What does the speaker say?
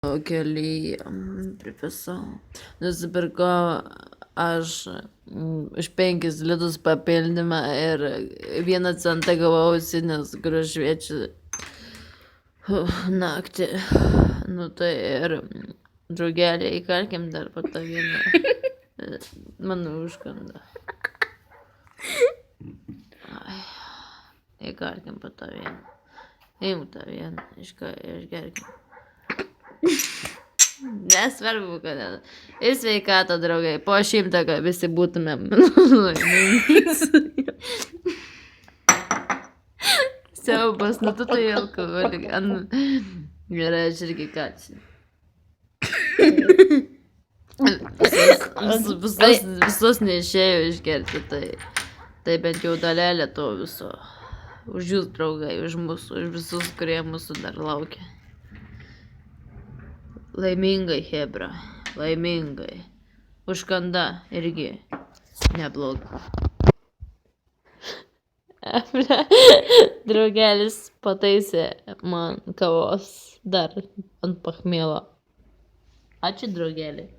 Kelyje pripasau. Nusipirkau aš už 5 litus papildymą ir 1 centą gavau ausinės, kurios šviečia naktį. Nu tai ir draugelį įkalkim dar po tą vieną. Mano užkanda. Įkalkim po tą vieną. Imk tą vieną, išgerkim. Nesvarbu, kad ir sveikatą, draugai. Po 100, kad visi būtumėm laimingi. Siaubas, nu tu tai alkoholika. Gerai, aš irgi kalsiu. Visus neišėjo išgerti, tai bent jau dalelė to viso. Už jūs, draugai, už mūsų, už visus, kurie mūsų dar laukia. Laimingai, hebra, laimingai. Užkanda irgi nebloga. Draugelis pataisė man kavos dar ant pachmielo. Ačiū, draugelį.